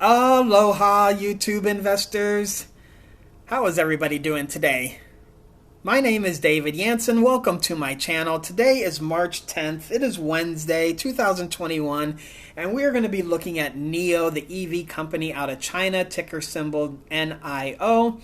Aloha, YouTube investors. How is everybody doing today? My name is David Yansen. Welcome to my channel. Today is March 10th. It is Wednesday, 2021, and we're going to be looking at NIO, the EV company out of China, ticker symbol NIO.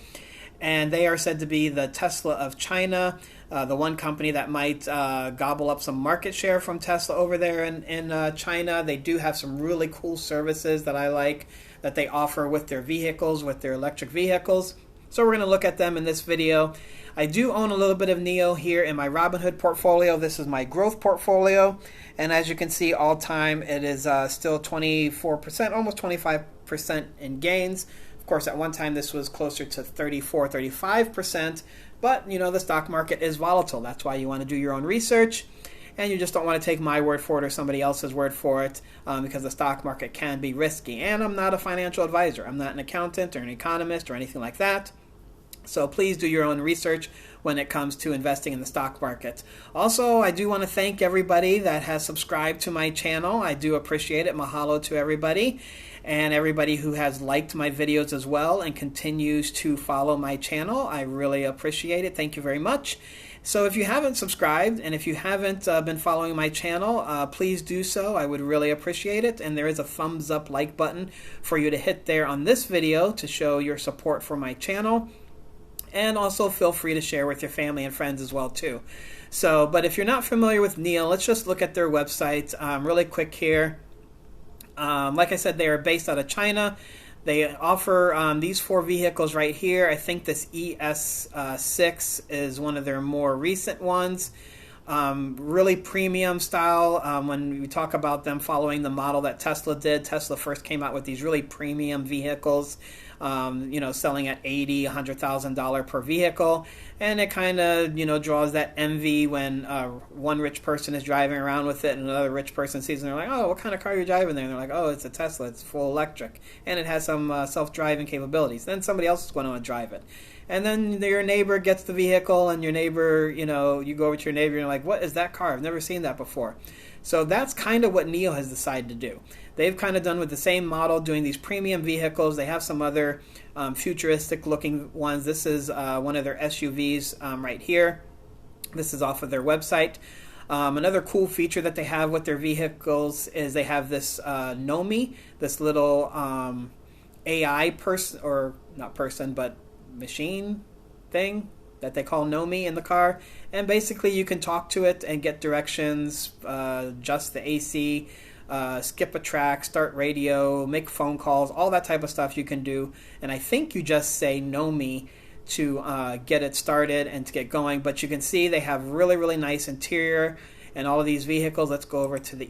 And they are said to be the Tesla of China, the one company that might gobble up some market share from Tesla over there in China. They do have some really cool services that I like that they offer with their vehicles, with their electric vehicles. So we're going to look at them in this video. I do own a little bit of NIO here in my Robinhood portfolio. This is my growth portfolio. And as you can see, all time, it is still 24%, almost 25% in gains. Of course, at one time, this was closer to 34, 35%. But, you know, the stock market is volatile. That's why you want to do your own research. And you just don't want to take my word for it or somebody else's word for it because the stock market can be risky. And I'm not a financial advisor. I'm not an accountant or an economist or anything like that. So please do your own research when it comes to investing in the stock market. Also, I do want to thank everybody that has subscribed to my channel. I do appreciate it. Mahalo to everybody. And everybody who has liked my videos as well and continues to follow my channel. I really appreciate it. Thank you very much. So if you haven't subscribed and if you haven't been following my channel, please do so. I would really appreciate it. And there is a thumbs up like button for you to hit there on this video to show your support for my channel. And also feel free to share with your family and friends as well too. So, but if you're not familiar with NIO, let's just look at their website really quick here. Like I said, they are based out of China. They offer these four vehicles right here. I think this ES6 is one of their more recent ones. Really premium style. When we talk about them following the model that Tesla did, Tesla first came out with these really premium vehicles, you know, selling at $80,000, $100,000 per vehicle. And it kind of, you know, draws that envy when one rich person is driving around with it and another rich person sees it and they're like, oh, what kind of car are you driving there? And they're like, oh, it's a Tesla. It's full electric. And it has some self-driving capabilities. Then somebody else is going to drive it. And then your neighbor gets the vehicle and your neighbor, you know, you go over to your neighbor and you're like, what is that car? I've never seen that before. So that's kind of what NIO has decided to do. They've kind of done with the same model, doing these premium vehicles. They have some other futuristic looking ones. This is one of their SUVs right here. This is off of their website. Another cool feature that they have with their vehicles is they have this Nomi, this little AI person, or not person, but machine thing that they call Nomi in the car. And basically you can talk to it and get directions, adjust the AC, skip a track, start radio, make phone calls, all that type of stuff you can do. And I think you just say Nomi to get it started and to get going. But you can see they have really, really nice interior and all of these vehicles. Let's go over to the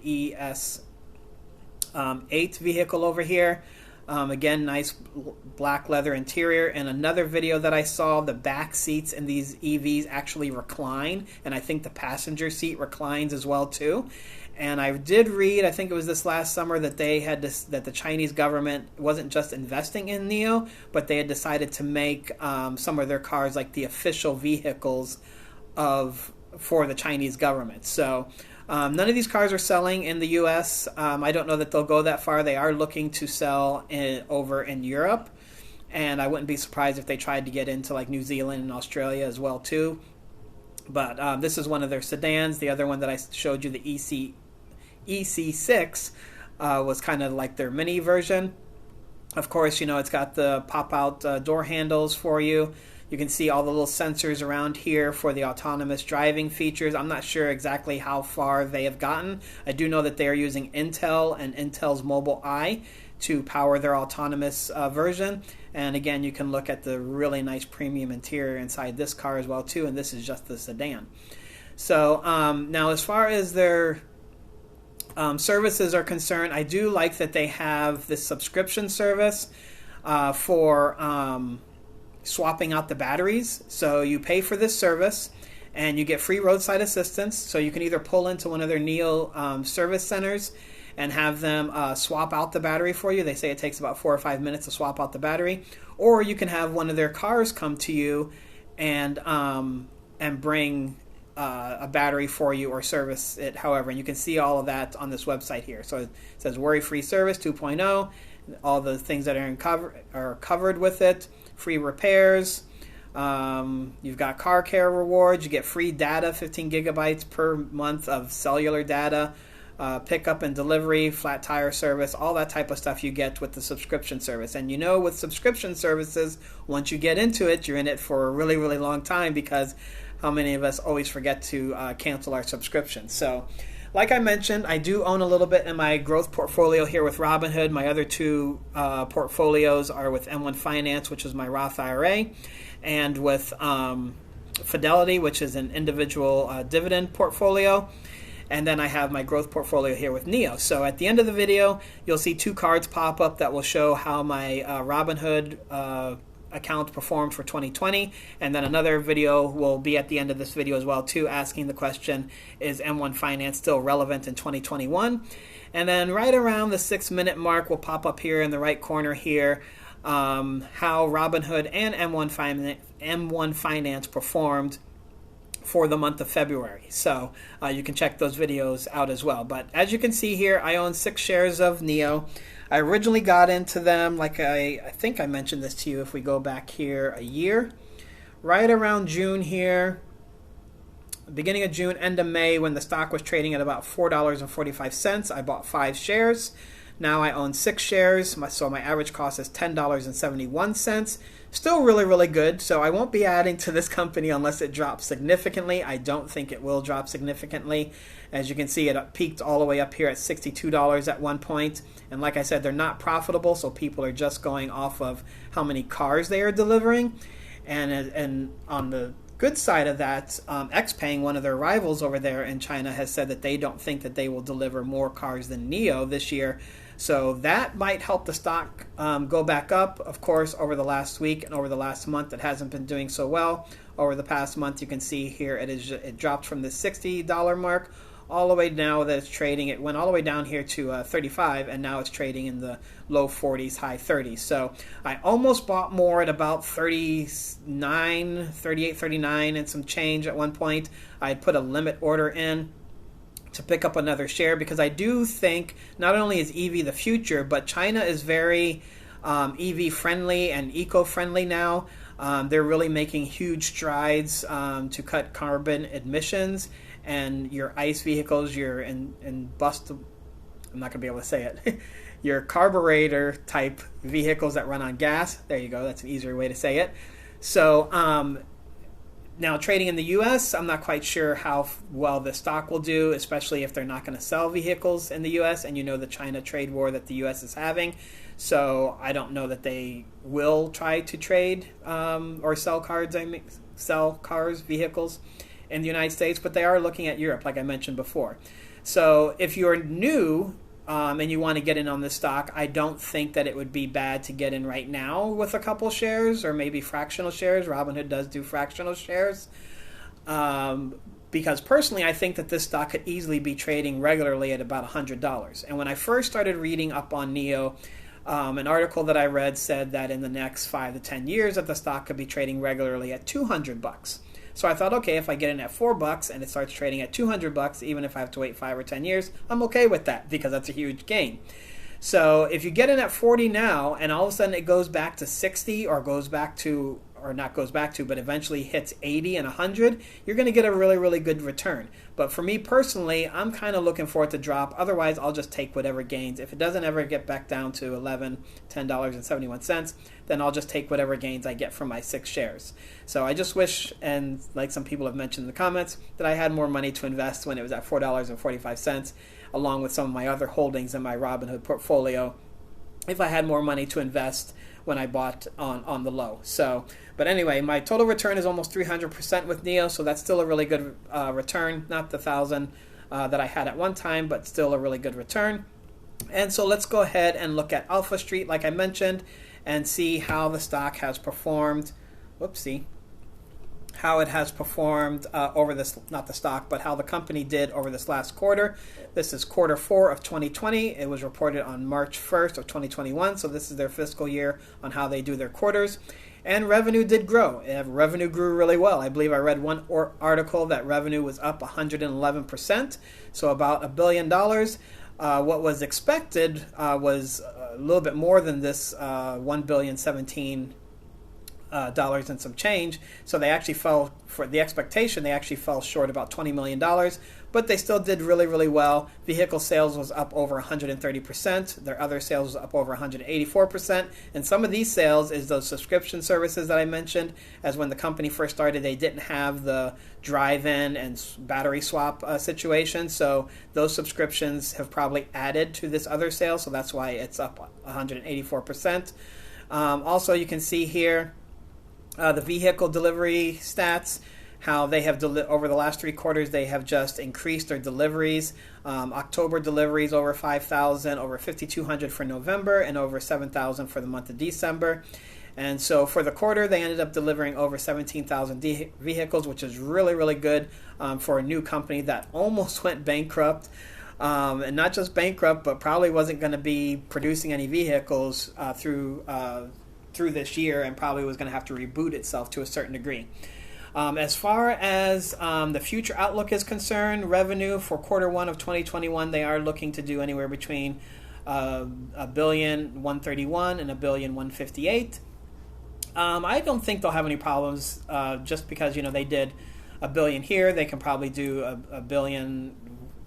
ES8 vehicle over here. Again, nice black leather interior. And another video that I saw, the back seats in these EVs actually recline. And I think the passenger seat reclines as well too. And I did read, I think it was this last summer, that they had that the Chinese government wasn't just investing in NIO, but they had decided to make some of their cars like the official vehicles for the Chinese government. So none of these cars are selling in the U.S. I don't know that they'll go that far. They are looking to sell over in Europe, and I wouldn't be surprised if they tried to get into like New Zealand and Australia as well too. But this is one of their sedans. The other one that I showed you, the EC6, was kind of like their mini version. Of course, you know, it's got the pop-out door handles for you. You can see all the little sensors around here for the autonomous driving features. I'm not sure exactly how far they have gotten. I do know that they are using Intel and Intel's Mobile Eye to power their autonomous version. And again, you can look at the really nice premium interior inside this car as well too. And this is just the sedan. So now as far as their services are concerned, I do like that they have this subscription service for swapping out the batteries. So you pay for this service and you get free roadside assistance. So you can either pull into one of their NIO service centers and have them swap out the battery for you. They say it takes about 4 or 5 minutes to swap out the battery. Or you can have one of their cars come to you and bring a battery for you or service it however. And you can see all of that on this website here. So it says worry-free service 2.0. all the things that are covered with it, free repairs. You've got car care rewards. You get free data, 15 gigabytes per month of cellular data, pickup and delivery, flat tire service, all that type of stuff you get with the subscription service. And you know, with subscription services, once you get into it, you're in it for a really, really long time, because how many of us always forget to cancel our subscription? So, like I mentioned, I do own a little bit in my growth portfolio here with Robinhood. My other two portfolios are with M1 Finance, which is my Roth IRA, and with Fidelity, which is an individual dividend portfolio. And then I have my growth portfolio here with NEO. So at the end of the video, you'll see two cards pop up that will show how my Robinhood account performed for 2020, and then another video will be at the end of this video as well too, asking the question, is M1 Finance still relevant in 2021? And then right around the 6-minute mark will pop up here in the right corner here, how Robinhood and M1 Finance performed for the month of February. So you can check those videos out as well. But as you can see here, I own 6 shares of NEO. I originally got into them, like I think I mentioned this to you, if we go back here a year, right around June here, beginning of June, end of May, when the stock was trading at about $4.45, I bought 5 shares. Now I own 6 shares, so my average cost is $10.71. Still really, really good. So I won't be adding to this company unless it drops significantly. I don't think it will drop significantly. As you can see, it peaked all the way up here at $62 at one point. And like I said, they're not profitable, so people are just going off of how many cars they are delivering. And on the good side of that, XPeng, one of their rivals over there in China, has said that they don't think that they will deliver more cars than NEO this year. So that might help the stock go back up. Of course, over the last week and over the last month, it hasn't been doing so well. Over the past month, you can see here it dropped from the $60 mark all the way now that it's trading. It went all the way down here to 35, and now it's trading in the low 40s, high 30s. So I almost bought more at about 39, 38, 39 and some change at one point. I had put a limit order in to pick up another share, because I do think not only is EV the future, but China is very EV friendly and eco-friendly now. They're really making huge strides to cut carbon emissions, and your ICE vehicles, your I'm not going to be able to say it, your carburetor type vehicles that run on gas, there you go, that's an easier way to say it. So now, trading in the U.S., I'm not quite sure how well the stock will do, especially if they're not going to sell vehicles in the U.S., and you know the China trade war that the U.S. is having. So I don't know that they will try to trade or sell vehicles in the United States, but they are looking at Europe, like I mentioned before. So if you're new and you want to get in on this stock, I don't think that it would be bad to get in right now with a couple shares, or maybe fractional shares. Robinhood does do fractional shares. Because personally, I think that this stock could easily be trading regularly at about $100. And when I first started reading up on NEO, an article that I read said that in the next 5 to 10 years that the stock could be trading regularly at $200. So I thought, okay, if I get in at $4 and it starts trading at $200, even if I have to wait 5 or 10 years, I'm okay with that, because that's a huge gain. So if you get in at 40 now, and all of a sudden it goes back to 60, or but eventually hits 80 and 100, you're going to get a really, really good return. But for me personally, I'm kind of looking for it to drop. Otherwise, I'll just take whatever gains. If it doesn't ever get back down to $10.71, then I'll just take whatever gains I get from my 6 shares. So I just wish, and like some people have mentioned in the comments, that I had more money to invest when it was at $4.45, along with some of my other holdings in my Robinhood portfolio, if I had more money to invest when I bought on the low. So, but anyway, my total return is almost 300% with NEO, so that's still a really good return. Not the 1,000 that I had at one time, but still a really good return. And so let's go ahead and look at Alpha Street, like I mentioned, and see how the stock has performed. How it has performed over this, not the stock, but how the company did over this last quarter. This is quarter 4 of 2020. It was reported on March 1st of 2021, so this is their fiscal year on how they do their quarters. And revenue did grow. Revenue grew really well. I believe I read one article that revenue was up 111%, so about $1 billion. What was expected was a little bit more than this $1,017 dollars and some change. So they actually fell, for the expectation, they actually fell short about $20 million, but they still did really, really well. Vehicle sales was up over 130%. Their other sales was up over 184%. And some of these sales is those subscription services that I mentioned, as when the company first started, they didn't have the drive-in and battery swap situation. So those subscriptions have probably added to this other sale. So that's why it's up 184%. Also, you can see here, the vehicle delivery stats, how they have over the last 3 quarters, they have just increased their deliveries. October deliveries over 5,000, over 5,200 for November, and over 7,000 for the month of December. And so for the quarter, they ended up delivering over 17,000 vehicles, which is really, really good for a new company that almost went bankrupt. And not just bankrupt, but probably wasn't going to be producing any vehicles through this year, and probably was going to have to reboot itself to a certain degree. As far as the future outlook is concerned, revenue for quarter 1 of 2021, they are looking to do anywhere between $1,131,000,000 and $1,158,000,000. I don't think they'll have any problems, just because they did $1 billion here. They can probably do a billion,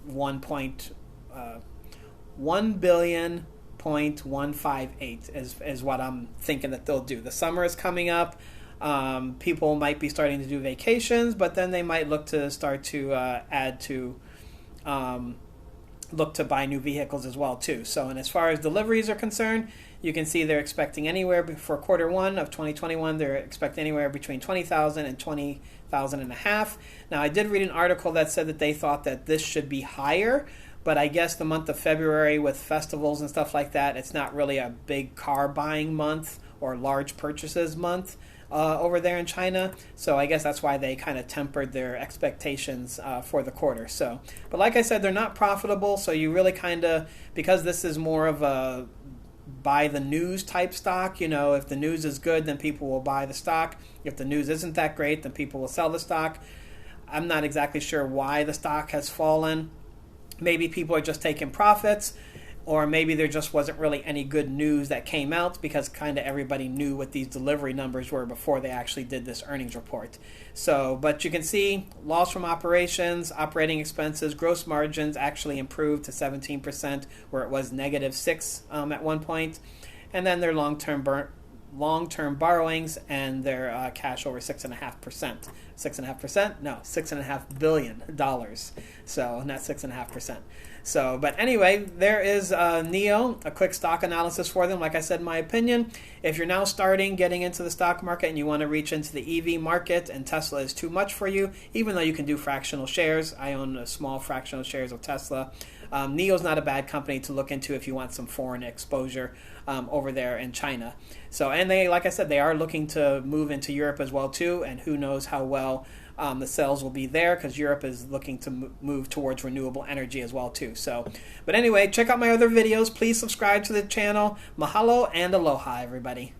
1,158 is what I'm thinking that they'll do. The summer is coming up. People might be starting to do vacations, but then they might look to start to look to buy new vehicles as well too. So, and as far as deliveries are concerned, you can see they're expecting anywhere for quarter 1 of 2021, they're expecting anywhere between 20,000 and 20,000 and a half. Now, I did read an article that said that they thought that this should be higher, but I guess the month of February with festivals and stuff like that, it's not really a big car buying month or large purchases month over there in China. So I guess that's why they kind of tempered their expectations for the quarter. So, but like I said, they're not profitable. So you really kind of, because this is more of a buy the news type stock, if the news is good, then people will buy the stock. If the news isn't that great, then people will sell the stock. I'm not exactly sure why the stock has fallen. Maybe people are just taking profits, or maybe there just wasn't really any good news that came out, because kind of everybody knew what these delivery numbers were before they actually did this earnings report. So, but you can see loss from operations, operating expenses, gross margins actually improved to 17%, where it was -6 at one point. And then their long-term borrowings and their cash over 6.5%. 6.5%? No, $6.5 billion. So not 6.5%. So, but anyway, there is NIO, a quick stock analysis for them. Like I said, my opinion, if you're now getting into the stock market and you want to reach into the EV market and Tesla is too much for you, even though you can do fractional shares. I own a small fractional shares of Tesla. NIO's not a bad company to look into if you want some foreign exposure over there in China. So, and they, like I said, they are looking to move into Europe as well too, and who knows how well the sales will be there, because Europe is looking to move towards renewable energy as well too. So, but anyway, check out my other videos. Please subscribe to the channel. Mahalo and aloha, everybody.